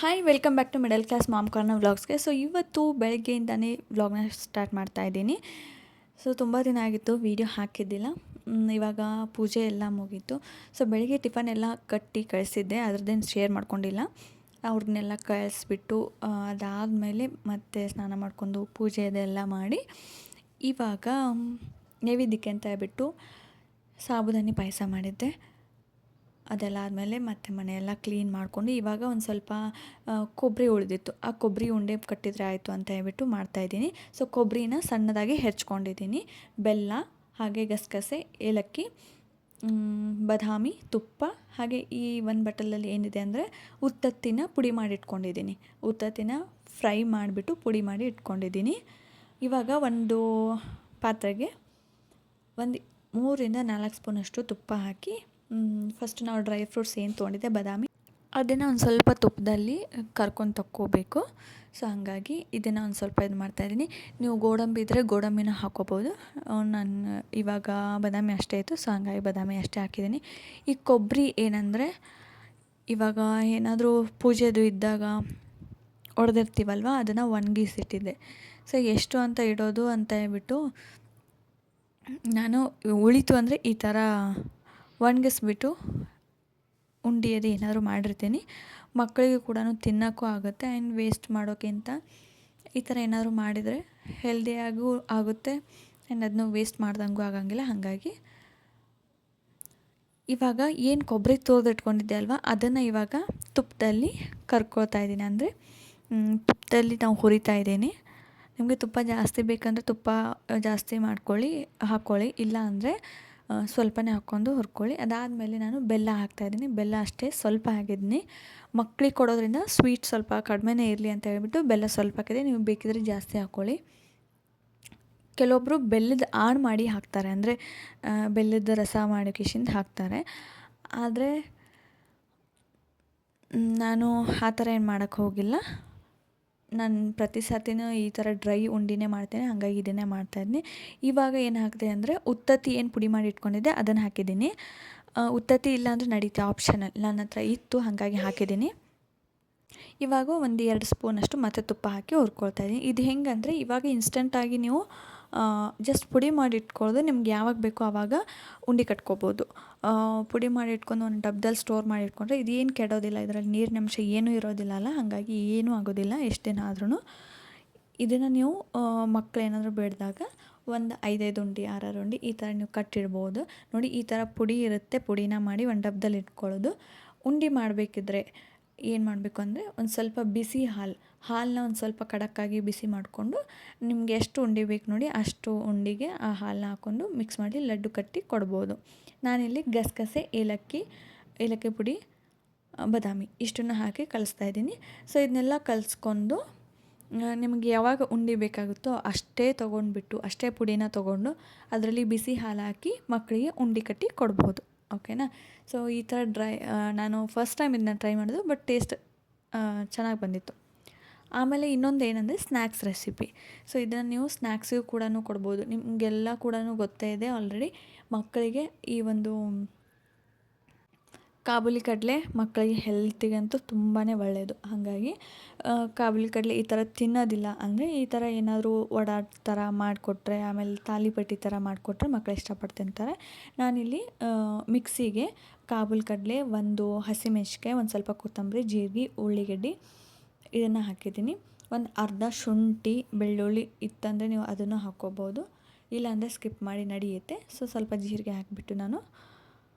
Hi welcome back to middle class mom corner ವ್ಲಾಗ್ಸ್ಗೆ. So ಇವತ್ತು ಬೆಳಗ್ಗೆಯಿಂದನೇ ವ್ಲಾಗ್ನ ಸ್ಟಾರ್ಟ್ ಮಾಡ್ತಾ ಇದ್ದೀನಿ. ಸೊ ತುಂಬ ದಿನ ಆಗಿತ್ತು ವೀಡಿಯೋ ಹಾಕಿದ್ದಿಲ್ಲ. ಇವಾಗ ಪೂಜೆ ಎಲ್ಲ ಮುಗೀತು. ಸೊ ಬೆಳಗ್ಗೆ ಟಿಫನ್ ಎಲ್ಲ ಕಟ್ಟಿ ಕಳಿಸಿದ್ದೆ, ಅದ್ರದ್ದೇನು ಶೇರ್ ಮಾಡ್ಕೊಂಡಿಲ್ಲ. ಅವ್ರನ್ನೆಲ್ಲ ಕಳಿಸ್ಬಿಟ್ಟು ಅದಾದಮೇಲೆ ಮತ್ತೆ ಸ್ನಾನ ಮಾಡ್ಕೊಂಡು ಪೂಜೆ ಅದೆಲ್ಲ ಮಾಡಿ ಇವಾಗ ನೈವೇದ್ಯಕ್ಕೆ ಅಂತ ಹೇಳ್ಬಿಟ್ಟು ಸಾಬುದಾನಿ ಪಾಯಸ ಮಾಡಿದ್ದೆ. ಅದೆಲ್ಲ ಆದಮೇಲೆ ಮತ್ತೆ ಮನೆಯೆಲ್ಲ ಕ್ಲೀನ್ ಮಾಡಿಕೊಂಡು ಇವಾಗ ಒಂದು ಸ್ವಲ್ಪ ಕೊಬ್ಬರಿ ಉಳಿದಿತ್ತು, ಆ ಕೊಬ್ಬರಿ ಉಂಡೆ ಕಟ್ಟಿದರೆ ಆಯಿತು ಅಂತ ಹೇಳ್ಬಿಟ್ಟು ಮಾಡ್ತಾಯಿದ್ದೀನಿ. ಸೊ ಕೊಬ್ಬರಿನ ಸಣ್ಣದಾಗಿ ಹೆಚ್ಕೊಂಡಿದ್ದೀನಿ. ಬೆಲ್ಲ, ಹಾಗೆ ಗಸಗಸೆ, ಏಲಕ್ಕಿ, ಬಾದಾಮಿ, ತುಪ್ಪ, ಹಾಗೆ ಈ ಒಂದು ಬಟ್ಟಲಲ್ಲಿ ಏನಿದೆ ಅಂದರೆ ಉತ್ತತ್ತಿನ ಪುಡಿ ಮಾಡಿ ಇಟ್ಕೊಂಡಿದ್ದೀನಿ. ಉತ್ತತ್ತಿನ ಫ್ರೈ ಮಾಡಿಬಿಟ್ಟು ಪುಡಿ ಮಾಡಿ ಇಟ್ಕೊಂಡಿದ್ದೀನಿ. ಇವಾಗ ಒಂದು ಪಾತ್ರೆಗೆ ಒಂದು 3-4 ಸ್ಪೂನಷ್ಟು ತುಪ್ಪ ಹಾಕಿ ಫಸ್ಟ್ ನಾವು ಡ್ರೈ ಫ್ರೂಟ್ಸ್ ಏನು ತೊಗೊಂಡಿದ್ದೆ ಬಾದಾಮಿ, ಅದನ್ನು ಒಂದು ಸ್ವಲ್ಪ ತುಪ್ಪದಲ್ಲಿ ಕರ್ಕೊಂಡು ತಕ್ಕೋಬೇಕು. ಸೊ ಹಾಗಾಗಿ ಇದನ್ನು ಒಂದು ಸ್ವಲ್ಪ ಇದು ಮಾಡ್ತಾಯಿದ್ದೀನಿ. ನೀವು ಗೋಡಂಬಿ ಇದ್ದರೆ ಗೋಡಂಬಿನ ಹಾಕ್ಕೋಬೋದು. ನಾನು ಇವಾಗ ಬಾದಾಮಿ ಅಷ್ಟೇ ಇತ್ತು, ಸೊ ಹಾಗಾಗಿ ಬಾದಾಮಿ ಅಷ್ಟೇ ಹಾಕಿದ್ದೀನಿ. ಈ ಕೊಬ್ಬರಿ ಏನಂದರೆ ಇವಾಗ ಏನಾದರೂ ಪೂಜೆದು ಇದ್ದಾಗ ಹೊಡೆದಿರ್ತೀವಲ್ವ, ಅದನ್ನು ಒಣಗಿಸಿಟ್ಟಿದ್ದೆ. ಸೊ ಎಷ್ಟು ಅಂತ ಇಡೋದು ಅಂತ ಹೇಳ್ಬಿಟ್ಟು ನಾನು ಉಳಿತು ಅಂದರೆ ಈ ಥರ ಒಣಗಿಸ್ಬಿಟ್ಟು ಉಂಡಿಯದು ಏನಾದರೂ ಮಾಡಿರ್ತೀನಿ. ಮಕ್ಕಳಿಗೆ ಕೂಡ ತಿನ್ನೋಕ್ಕೂ ಆಗುತ್ತೆ ಆ್ಯಂಡ್ ವೇಸ್ಟ್ ಮಾಡೋಕ್ಕಿಂತ ಈ ಥರ ಏನಾದರೂ ಮಾಡಿದರೆ ಹೆಲ್ದಿಯಾಗೂ ಆಗುತ್ತೆ ಆ್ಯಂಡ್ ಅದನ್ನು ವೇಸ್ಟ್ ಮಾಡ್ದಂಗೂ ಆಗಂಗಿಲ್ಲ. ಹಾಗಾಗಿ ಇವಾಗ ಏನು ಕೊಬ್ಬರಿ ತುರಿದಿಟ್ಕೊಂಡಿದ್ದೆ ಅಲ್ವಾ, ಅದನ್ನು ಇವಾಗ ತುಪ್ಪದಲ್ಲಿ ಕರ್ಕೊಳ್ತಾ ಇದ್ದೀನಿ. ಅಂದರೆ ತುಪ್ಪದಲ್ಲಿ ನಾವು ಹುರಿತಾ ಇದ್ದೀನಿ. ನಿಮಗೆ ತುಪ್ಪ ಜಾಸ್ತಿ ಬೇಕಂದರೆ ತುಪ್ಪ ಜಾಸ್ತಿ ಹಾಕ್ಕೊಳ್ಳಿ, ಇಲ್ಲ ಅಂದರೆ ಸ್ವಲ್ಪನೇ ಹಾಕ್ಕೊಂಡು ಹುರ್ಕೊಳ್ಳಿ. ಅದಾದಮೇಲೆ ನಾನು ಬೆಲ್ಲ ಹಾಕ್ತಾಯಿದ್ದೀನಿ. ಬೆಲ್ಲ ಅಷ್ಟೇ ಸ್ವಲ್ಪ ಹಾಕಿದ್ದೀನಿ. ಮಕ್ಕಳಿಗೆ ಕೊಡೋದ್ರಿಂದ ಸ್ವೀಟ್ ಸ್ವಲ್ಪ ಕಡಿಮೆನೇ ಇರಲಿ ಅಂತ ಹೇಳ್ಬಿಟ್ಟು ಬೆಲ್ಲ ಸ್ವಲ್ಪ ಹಾಕಿದೆ. ನೀವು ಬೇಕಿದ್ರೆ ಜಾಸ್ತಿ ಹಾಕ್ಕೊಳ್ಳಿ. ಕೆಲವೊಬ್ಬರು ಬೆಲ್ಲದ ಆಡ್ ಮಾಡಿ ಹಾಕ್ತಾರೆ, ಅಂದರೆ ಬೆಲ್ಲದ ರಸ ಮಾಡಿ ಕಿಶಿಂದ ಹಾಕ್ತಾರೆ. ಆದರೆ ನಾನು ಆ ಥರ ಏನು ಮಾಡೋಕ್ಕೆ ಹೋಗಿಲ್ಲ. ನಾನು ಪ್ರತಿ ಸರ್ತಿನೂ ಈ ಥರ ಡ್ರೈ ಉಂಡಿನೇ ಮಾಡ್ತೇನೆ, ಹಾಗಾಗಿ ಇದನ್ನೇ ಮಾಡ್ತಾಯಿದ್ದೀನಿ. ಇವಾಗ ಏನು ಹಾಕಿದೆ ಅಂದರೆ ಉತ್ತತ್ತಿ ಏನು ಪುಡಿ ಮಾಡಿ ಇಟ್ಕೊಂಡಿದ್ದೆ ಅದನ್ನು ಹಾಕಿದ್ದೀನಿ. ಉತ್ತತ್ತಿ ಇಲ್ಲ ಅಂದರೆ ನಡೀತೆ, ಆಪ್ಷನಲ್, ನನ್ನ ಹತ್ರ ಇತ್ತು ಹಾಗಾಗಿ ಹಾಕಿದ್ದೀನಿ. ಇವಾಗ 1-2 ಸ್ಪೂನಷ್ಟು ಮತ್ತೆ ತುಪ್ಪ ಹಾಕಿ ಹುರ್ಕೊಳ್ತಾ ಇದ್ದೀನಿ. ಇದು ಹೆಂಗಂದರೆ ಇವಾಗ ಇನ್ಸ್ಟೆಂಟಾಗಿ ನೀವು ಜಸ್ಟ್ ಪುಡಿ ಮಾಡಿ ಇಟ್ಕೊಳ್ಳೋದು, ನಿಮ್ಗೆ ಯಾವಾಗ ಬೇಕೋ ಆವಾಗ ಉಂಡೆ ಕಟ್ಕೋಬೋದು. ಪುಡಿ ಮಾಡಿ ಇಟ್ಕೊಂಡು ಒಂದು ಡಬ್ಬದಲ್ಲಿ ಸ್ಟೋರ್ ಮಾಡಿ ಇಟ್ಕೊಂಡ್ರೆ ಇದೇನು ಕೆಡೋದಿಲ್ಲ, ಇದರಲ್ಲಿ ನೀರಿನ ಅಂಶ ಏನೂ ಇರೋದಿಲ್ಲ ಅಲ್ಲ, ಹಾಗಾಗಿ ಏನೂ ಆಗೋದಿಲ್ಲ ಎಷ್ಟು ದಿನ ಆದ್ರೂ. ಇದನ್ನು ನೀವು ಮಕ್ಕಳು ಏನಾದರೂ ಬೇಡಿದಾಗ ಒಂದು 5 ಉಂಡೆ 6 ಉಂಡೆ ಈ ಥರ ನೀವು ಕಟ್ಟಿಡ್ಬೋದು. ನೋಡಿ ಈ ಥರ ಪುಡಿ ಇರುತ್ತೆ, ಪುಡಿನ ಮಾಡಿ ಒಂದು ಡಬ್ಬದಲ್ಲಿ ಇಟ್ಕೊಳ್ಳೋದು. ಉಂಡೆ ಮಾಡಬೇಕಿದ್ರೆ ಏನು ಮಾಡಬೇಕು ಅಂದರೆ ಒಂದು ಸ್ವಲ್ಪ ಬಿಸಿ ಹಾಲನ್ನ ಒಂದು ಸ್ವಲ್ಪ ಖಡಕ್ಕಾಗಿ ಬಿಸಿ ಮಾಡಿಕೊಂಡು ನಿಮ್ಗೆ ಎಷ್ಟು ಉಂಡೆ ಬೇಕು ನೋಡಿ ಅಷ್ಟು ಉಂಡೆಗೆ ಆ ಹಾಲನ್ನ ಹಾಕ್ಕೊಂಡು ಮಿಕ್ಸ್ ಮಾಡಿ ಲಡ್ಡು ಕಟ್ಟಿ ಕೊಡ್ಬೋದು. ನಾನಿಲ್ಲಿ ಗಸಗಸೆ, ಏಲಕ್ಕಿ ಪುಡಿ, ಬಾದಾಮಿ ಇಷ್ಟನ್ನು ಹಾಕಿ ಕಲಿಸ್ತಾಯಿದ್ದೀನಿ. ಸೊ ಇದನ್ನೆಲ್ಲ ಕಲಿಸ್ಕೊಂಡು ನಿಮಗೆ ಯಾವಾಗ ಉಂಡೆ ಬೇಕಾಗುತ್ತೋ ಅಷ್ಟೇ ತೊಗೊಂಡ್ಬಿಟ್ಟು ಅಷ್ಟೇ ಪುಡಿನ ತೊಗೊಂಡು ಅದರಲ್ಲಿ ಬಿಸಿ ಹಾಲು ಹಾಕಿ ಮಕ್ಕಳಿಗೆ ಉಂಡೆ ಕಟ್ಟಿ ಕೊಡ್ಬೋದು. ಓಕೆನಾ? ಸೊ ಈ ಥರ ನಾನು ಫಸ್ಟ್ ಟೈಮ್ ಇದನ್ನ ಟ್ರೈ ಮಾಡೋದು, ಬಟ್ ಟೇಸ್ಟ್ ಚೆನ್ನಾಗಿ ಬಂದಿತ್ತು. ಆಮೇಲೆ ಇನ್ನೊಂದು ಏನಂದರೆ ಸ್ನ್ಯಾಕ್ಸ್ ರೆಸಿಪಿ. ಸೊ ಇದನ್ನು ನೀವು ಸ್ನ್ಯಾಕ್ಸಿಗೂ ಕೂಡ ಕೊಡ್ಬೋದು. ನಿಮಗೆಲ್ಲ ಕೂಡ ಗೊತ್ತೇ ಇದೆ ಆಲ್ರೆಡಿ. ಮಕ್ಕಳಿಗೆ ಈ ಒಂದು ಕಾಬೂಲಿ ಕಡಲೆ ಮಕ್ಕಳಿಗೆ ಹೆಲ್ತಿಗಂತೂ ತುಂಬಾ ಒಳ್ಳೆಯದು. ಹಾಗಾಗಿ ಕಾಬೂಲಿ ಕಡಲೆ ಈ ಥರ ತಿನ್ನೋದಿಲ್ಲ ಅಂದರೆ ಈ ಥರ ಏನಾದರೂ ವಡಾ ಥರ ಮಾಡಿಕೊಟ್ರೆ, ಆಮೇಲೆ ತಾಲಿಪಟ್ಟಿ ಥರ ಮಾಡಿಕೊಟ್ರೆ ಮಕ್ಕಳು ಇಷ್ಟಪಟ್ಟು ತಿಂತಾರೆ. ನಾನಿಲ್ಲಿ ಮಿಕ್ಸಿಗೆ ಕಾಬೂಲಿ ಕಡಲೆ, 1 ಹಸಿಮೆಣ್ಸಿಕಾಯಿ, ಒಂದು ಸ್ವಲ್ಪ ಕೊತ್ತಂಬರಿ, ಜೀರಿಗೆ, ಉಳ್ಳಿಗಡ್ಡೆ ಇದನ್ನು ಹಾಕಿದ್ದೀನಿ. ಒಂದು ಅರ್ಧ ಶುಂಠಿ, ಬೆಳ್ಳುಳ್ಳಿ ಇತ್ತಂದರೆ ನೀವು ಅದನ್ನು ಹಾಕ್ಕೋಬೋದು, ಇಲ್ಲಾಂದರೆ ಸ್ಕಿಪ್ ಮಾಡಿ ನಡೆಯುತ್ತೆ. ಸೊ ಸ್ವಲ್ಪ ಜೀರಿಗೆ ಹಾಕಿಬಿಟ್ಟು ನಾನು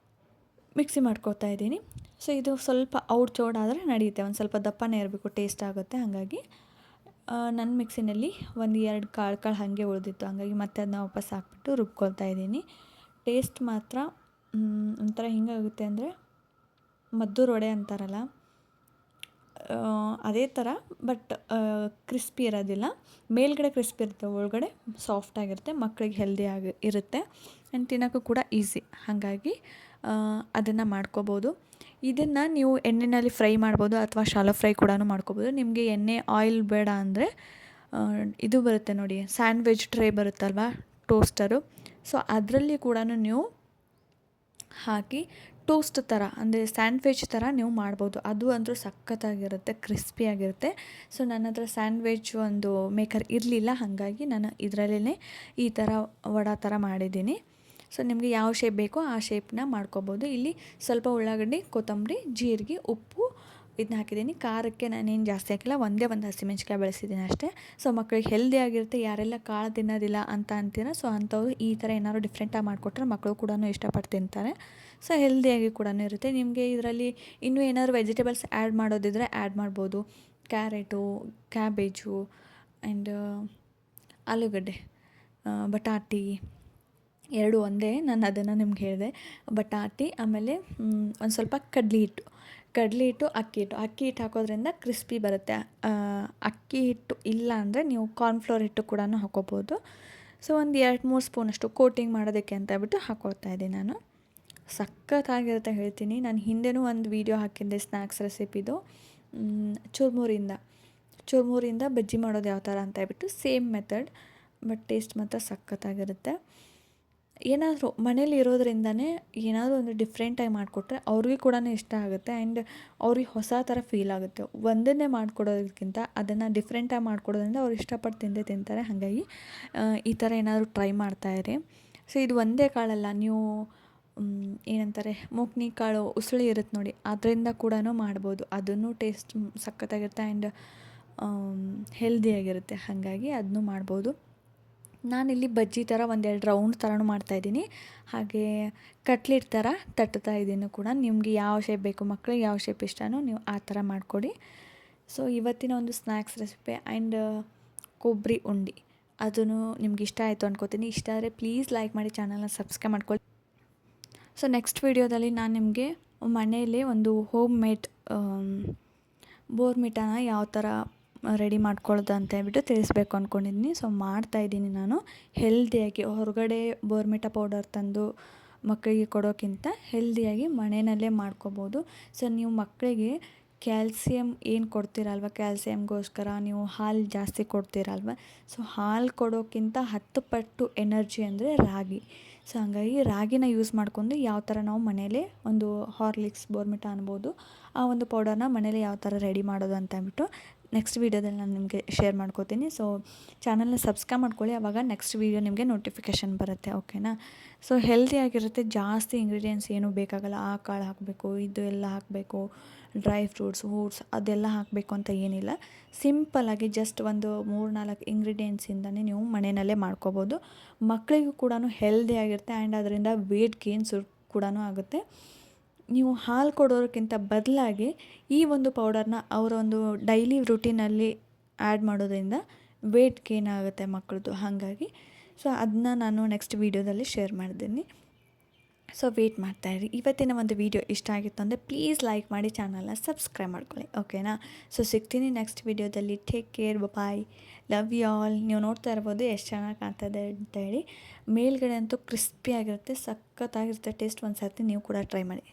ಮಿಕ್ಸಿ ಮಾಡ್ಕೊತಾ ಇದ್ದೀನಿ. ಸೊ ಇದು ಸ್ವಲ್ಪ ಚೌಡಾದರೆ ನಡೆಯುತ್ತೆ, ಒಂದು ಸ್ವಲ್ಪ ದಪ್ಪನೇ ಇರಬೇಕು, ಟೇಸ್ಟ್ ಆಗುತ್ತೆ. ಹಾಗಾಗಿ ನನ್ನ ಮಿಕ್ಸಿನಲ್ಲಿ 1-2 ಕಾಳು ಹಾಗೆ ಉಳಿದಿತ್ತು, ಹಾಗಾಗಿ ಮತ್ತೆ ಅದನ್ನ ವಾಪಸ್ ಹಾಕ್ಬಿಟ್ಟು ರುಬ್ಕೊಳ್ತಾ ಇದ್ದೀನಿ. ಟೇಸ್ಟ್ ಮಾತ್ರ ಒಂಥರ ಹಿಂಗಾಗುತ್ತೆ ಅಂದರೆ ಮದ್ದೂರು ವಡೆ ಅಂತಾರಲ್ಲ ಅದೇ ಥರ, ಬಟ್ ಕ್ರಿಸ್ಪಿ ಇರೋದಿಲ್ಲ. ಮೇಲ್ಗಡೆ ಕ್ರಿಸ್ಪಿ ಇರುತ್ತೆ, ಒಳಗಡೆ ಸಾಫ್ಟಾಗಿರುತ್ತೆ, ಮಕ್ಕಳಿಗೆ ಹೆಲ್ದಿಯಾಗಿ ಇರುತ್ತೆ ಆ್ಯಂಡ್ ತಿನ್ನೋಕ್ಕೂ ಕೂಡ ಈಸಿ. ಹಾಗಾಗಿ ಅದನ್ನು ಮಾಡ್ಕೋಬೋದು. ಇದನ್ನು ನೀವು ಎಣ್ಣೆಯಲ್ಲಿ ಫ್ರೈ ಮಾಡ್ಬೋದು ಅಥವಾ ಶಾಲೋ ಫ್ರೈ ಕೂಡ ಮಾಡ್ಕೋಬೋದು. ನಿಮಗೆ ಆಯಿಲ್ ಬೇಡ ಅಂದರೆ ಇದು ಬರುತ್ತೆ ನೋಡಿ, ಸ್ಯಾಂಡ್ವಿಚ್ ಟ್ರೇ ಬರುತ್ತಲ್ವ, ಟೋಸ್ಟರು. ಸೊ ಅದರಲ್ಲಿ ಕೂಡ ನೀವು ಹಾಕಿ ಟೋಸ್ಟ್ ಥರ ಅಂದರೆ ಸ್ಯಾಂಡ್ವಿಚ್ ಥರ ನೀವು ಮಾಡ್ಬೋದು. ಅದು ಅಂದರೂ ಸಖತ್ತಾಗಿರುತ್ತೆ, ಕ್ರಿಸ್ಪಿಯಾಗಿರುತ್ತೆ. ಸೊ ನನ್ನ ಹತ್ರ ಸ್ಯಾಂಡ್ವಿಚ್ ಒಂದು ಮೇಕರ್ ಇರಲಿಲ್ಲ, ಹಾಗಾಗಿ ನಾನು ಇದರಲ್ಲೇ ಈ ಥರ ವಡೆ ಥರ ಮಾಡಿದ್ದೀನಿ. ಸೊ ನಿಮಗೆ ಯಾವ ಶೇಪ್ ಬೇಕೋ ಆ ಶೇಪ್ನ ಮಾಡ್ಕೋಬೋದು. ಇಲ್ಲಿ ಸ್ವಲ್ಪ ಉಳ್ಳಾಗಡ್ಡಿ, ಕೊತ್ತಂಬರಿ, ಜೀರಿಗೆ, ಉಪ್ಪು ಇದನ್ನ ಹಾಕಿದ್ದೀನಿ. ಖಾರಕ್ಕೆ ನಾನೇನು ಜಾಸ್ತಿ ಹಾಕಿಲ್ಲ, ಒಂದೇ ಒಂದು ಹಸಿಮೆಣ್ಸಿಕಾಯಿ ಬಳಸಿದ್ದೀನಿ ಅಷ್ಟೇ. ಸೊ ಮಕ್ಕಳಿಗೆ ಹೆಲ್ದಿ ಆಗಿರುತ್ತೆ. ಯಾರೆಲ್ಲ ಕಾಳು ತಿನ್ನೋದಿಲ್ಲ ಅಂತ ಅಂತೀರ, ಸೊ ಅಂಥವ್ರು ಈ ಥರ ಏನಾದ್ರು ಡಿಫ್ರೆಂಟಾಗಿ ಮಾಡಿಕೊಟ್ರೆ ಮಕ್ಕಳು ಕೂಡ ಇಷ್ಟಪಟ್ಟು ತಿಂತಾರೆ. ಸೊ ಹೆಲ್ದಿಯಾಗಿ ಕೂಡ ಇರುತ್ತೆ. ನಿಮಗೆ ಇದರಲ್ಲಿ ಇನ್ನೂ ಏನಾದರೂ ವೆಜಿಟೇಬಲ್ಸ್ ಆ್ಯಡ್ ಮಾಡೋದಿದ್ರೆ ಆ್ಯಡ್ ಮಾಡ್ಬೋದು. ಕ್ಯಾರೆಟು, ಕ್ಯಾಬೇಜು ಆ್ಯಂಡ್ ಆಲೂಗಡ್ಡೆ, ಬಟಾಟಿ ಎರಡು ಒಂದೇ. ನಾನು ಅದನ್ನು ನಿಮ್ಗೆ ಹೇಳಿದೆ. ಬಟಾಟಿ, ಆಮೇಲೆ ಒಂದು ಸ್ವಲ್ಪ ಕಡ್ಲೆ ಹಿಟ್ಟು, ಅಕ್ಕಿ ಹಿಟ್ಟು ಹಾಕೋದ್ರಿಂದ ಕ್ರಿಸ್ಪಿ ಬರುತ್ತೆ. ಅಕ್ಕಿ ಹಿಟ್ಟು ಇಲ್ಲ ಅಂದರೆ ನೀವು ಕಾರ್ನ್ಫ್ಲೋರ್ ಹಿಟ್ಟು ಕೂಡ ಹಾಕೋಬೋದು. ಸೊ ಒಂದು 2-3 ಸ್ಪೂನಷ್ಟು ಕೋಟಿಂಗ್ ಮಾಡೋದಕ್ಕೆ ಅಂತ ಹೇಳ್ಬಿಟ್ಟು ಹಾಕ್ಕೊಳ್ತಾ ಇದ್ದೀನಿ ನಾನು. ಸಖತ್ತಾಗಿರುತ್ತೆ ಹೇಳ್ತೀನಿ. ನಾನು ಹಿಂದೆನೂ ಒಂದು ವೀಡಿಯೋ ಹಾಕಿದ್ದೆ ಸ್ನ್ಯಾಕ್ಸ್ ರೆಸಿಪಿದು, ಚುರ್ಮುರಿಂದ ಬಜ್ಜಿ ಮಾಡೋದು ಯಾವ ಥರ ಅಂತ ಹೇಳ್ಬಿಟ್ಟು. ಸೇಮ್ ಮೆಥಡ್, ಬಟ್ ಟೇಸ್ಟ್ ಮಾತ್ರ ಸಖತ್ತಾಗಿರುತ್ತೆ. ಏನಾದರೂ ಮನೇಲಿ ಇರೋದ್ರಿಂದನೇ ಏನಾದರೂ ಒಂದು ಡಿಫ್ರೆಂಟಾಗಿ ಮಾಡಿಕೊಟ್ರೆ ಅವ್ರಿಗೆ ಕೂಡ ಇಷ್ಟ ಆಗುತ್ತೆ. ಆ್ಯಂಡ್ ಅವ್ರಿಗೆ ಹೊಸ ಥರ ಫೀಲ್ ಆಗುತ್ತೆ. ಒಂದನ್ನೇ ಮಾಡಿಕೊಡೋದಕ್ಕಿಂತ ಅದನ್ನು ಡಿಫ್ರೆಂಟಾಗಿ ಮಾಡಿಕೊಡೋದ್ರಿಂದ ಅವ್ರು ಇಷ್ಟಪಟ್ಟು ತಿಂತಾರೆ. ಹಾಗಾಗಿ ಈ ಥರ ಏನಾದರೂ ಟ್ರೈ ಮಾಡ್ತಾಯಿರಿ. ಸೊ ಇದು ಒಂದೇ ಕಾಳಲ್ಲ, ನೀವು ಏನಂತಾರೆ ಮೂಗ್ನಿ ಕಾಳು ಉಸುಳಿ ಇರುತ್ತೆ ನೋಡಿ, ಅದರಿಂದ ಕೂಡ ಮಾಡ್ಬೋದು. ಅದನ್ನು ಟೇಸ್ಟ್ ಸಖತ್ತಾಗಿರುತ್ತೆ ಆ್ಯಂಡ್ ಹೆಲ್ದಿಯಾಗಿರುತ್ತೆ. ಹಾಗಾಗಿ ಅದನ್ನು ಮಾಡ್ಬೋದು. ನಾನಿಲ್ಲಿ ಬಜ್ಜಿ ಥರ 1-2 ರೌಂಡ್ ಥರನೂ ಮಾಡ್ತಾಯಿದ್ದೀನಿ. ಹಾಗೆ ಕಟ್ಲೆಟ್ ಥರ ತಟ್ತಾ ಇದ್ದೀನಿ ಕೂಡ. ನಿಮಗೆ ಯಾವ ಶೇಪ್ ಬೇಕು, ಮಕ್ಕಳಿಗೆ ಯಾವ ಶೇಪ್ ಇಷ್ಟನೋ ನೀವು ಆ ಥರ ಮಾಡಿಕೊಡಿ. ಸೊ ಇವತ್ತಿನ ಒಂದು ಸ್ನ್ಯಾಕ್ಸ್ ರೆಸಿಪಿ ಆ್ಯಂಡ್ ಕೊಬ್ಬರಿ ಉಂಡೆ ಅದನ್ನು ನಿಮ್ಗೆ ಇಷ್ಟ ಆಯಿತು ಅಂದ್ಕೋತೀನಿ. ಇಷ್ಟ ಆದರೆ ಪ್ಲೀಸ್ ಲೈಕ್ ಮಾಡಿ, ಚಾನಲ್ನ ಸಬ್ಸ್ಕ್ರೈಬ್ ಮಾಡ್ಕೊಳ್ಳಿ. ಸೊ ನೆಕ್ಸ್ಟ್ ವೀಡಿಯೋದಲ್ಲಿ ನಾನು ನಿಮಗೆ ಮನೆಯಲ್ಲೇ ಒಂದು ಹೋಮ್ ಮೇಡ್ ಬೋರ್ಮಿಟಾನ ಯಾವ ಥರ ರೆಡಿ ಮಾಡ್ಕೊಳ್ಳೋದು ಅಂತ ಹೇಳ್ಬಿಟ್ಟು ತಿಳಿಸ್ಬೇಕು ಅಂದ್ಕೊಂಡಿದ್ದೀನಿ. ಸೊ ಮಾಡ್ತಾಯಿದ್ದೀನಿ ನಾನು ಹೆಲ್ದಿಯಾಗಿ. ಹೊರಗಡೆ ಬೋರ್ಮಿಟಾ ಪೌಡರ್ ತಂದು ಮಕ್ಕಳಿಗೆ ಕೊಡೋಕ್ಕಿಂತ ಹೆಲ್ದಿಯಾಗಿ ಮನೆಯಲ್ಲೇ ಮಾಡ್ಕೋಬೋದು. ಸೊ ನೀವು ಮಕ್ಕಳಿಗೆ ಕ್ಯಾಲ್ಸಿಯಮ್ ಏನು ಕೊಡ್ತೀರಲ್ವ, ಕ್ಯಾಲ್ಸಿಯಮ್ಗೋಸ್ಕರ ನೀವು ಹಾಲು ಜಾಸ್ತಿ ಕೊಡ್ತೀರಲ್ವ, ಸೊ ಹಾಲು ಕೊಡೋಕ್ಕಿಂತ 10 ಪಟ್ಟು ಎನರ್ಜಿ ಅಂದರೆ ರಾಗಿ. ಸೊ ಹಾಗಾಗಿ ರಾಗಿನ ಯೂಸ್ ಮಾಡ್ಕೊಂಡು ಯಾವ ಥರ ನಾವು ಮನೇಲೇ ಒಂದು ಹಾರ್ಲಿಕ್ಸ್, ಬೋರ್ಮಿಟಾ ಅನ್ಬೋದು, ಆ ಒಂದು ಪೌಡರ್ನ ಮನೇಲಿ ಯಾವ ಥರ ರೆಡಿ ಮಾಡೋದು ಅಂತ ಅಂದ್ಬಿಟ್ಟು ನೆಕ್ಸ್ಟ್ ವೀಡಿಯೋದಲ್ಲಿ ನಾನು ನಿಮಗೆ ಶೇರ್ ಮಾಡ್ಕೋತೀನಿ. ಸೊ ಚಾನಲ್ನ ಸಬ್ಸ್ಕ್ರೈಬ್ ಮಾಡ್ಕೊಳ್ಳಿ, ಆವಾಗ ನೆಕ್ಸ್ಟ್ ವೀಡಿಯೋ ನಿಮಗೆ ನೋಟಿಫಿಕೇಷನ್ ಬರುತ್ತೆ. ಓಕೆನಾ? ಸೊ ಹೆಲ್ದಿಯಾಗಿರುತ್ತೆ. ಜಾಸ್ತಿ ಇಂಗ್ರೀಡಿಯೆಂಟ್ಸ್ ಏನೂ ಬೇಕಾಗಲ್ಲ. ಆ ಕಾಳು ಹಾಕಬೇಕು, ಇದು ಎಲ್ಲ ಹಾಕಬೇಕು, ಡ್ರೈ ಫ್ರೂಟ್ಸ್ ಅದೆಲ್ಲ ಹಾಕಬೇಕು ಅಂತ ಏನಿಲ್ಲ. ಸಿಂಪಲ್ಲಾಗಿ ಜಸ್ಟ್ ಒಂದು 3-4 ಇಂಗ್ರೀಡಿಯೆಂಟ್ಸಿಂದನೇ ನೀವು ಮನೆಯಲ್ಲೇ ಮಾಡ್ಕೋಬೋದು. ಮಕ್ಕಳಿಗೂ ಕೂಡ ಹೆಲ್ದಿಯಾಗಿರುತ್ತೆ ಆ್ಯಂಡ್ ಅದರಿಂದ ವೇಟ್ ಗೇನ್ಸ್ ಕೂಡ ಆಗುತ್ತೆ. ನೀವು ಹಾಲು ಕೊಡೋದಕ್ಕಿಂತ ಬದಲಾಗಿ ಈ ಒಂದು ಪೌಡರ್ನ ಅವರ ಒಂದು ಡೈಲಿ ರುಟೀನಲ್ಲಿ ಆ್ಯಡ್ ಮಾಡೋದ್ರಿಂದ ವೇಟ್ ಗೇನ್ ಆಗುತ್ತೆ ಮಕ್ಕಳದು. ಹಾಗಾಗಿ ಸೊ ಅದನ್ನ ನಾನು ನೆಕ್ಸ್ಟ್ ವೀಡಿಯೋದಲ್ಲಿ ಶೇರ್ ಮಾಡ್ತೀನಿ. ಸೊ ವೇಟ್ ಮಾಡ್ತಾಯಿರಿ. ಇವತ್ತಿನ ಒಂದು ವೀಡಿಯೋ ಇಷ್ಟ ಆಗಿತ್ತು ಅಂದರೆ ಪ್ಲೀಸ್ ಲೈಕ್ ಮಾಡಿ, ಚಾನಲ್ನ ಸಬ್ಸ್ಕ್ರೈಬ್ ಮಾಡ್ಕೊಳ್ಳಿ. ಓಕೆನಾ? ಸೊ ಸಿಗ್ತೀನಿ ನೆಕ್ಸ್ಟ್ ವೀಡಿಯೋದಲ್ಲಿ. Take care, bye, love you all. ನೀವು ನೋಡ್ತಾ ಇರ್ಬೋದು ಎಷ್ಟು ಚೆನ್ನಾಗಿ ಕಾಣ್ತದೆ ಅಂತೇಳಿ. ಮೇಲ್ಗಡೆ ಅಂತೂ ಕ್ರಿಸ್ಪಿಯಾಗಿರುತ್ತೆ, ಸಖತ್ತಾಗಿರುತ್ತೆ ಟೇಸ್ಟ್. ಒಂದು ಸರ್ತಿ ನೀವು ಕೂಡ ಟ್ರೈ ಮಾಡಿ.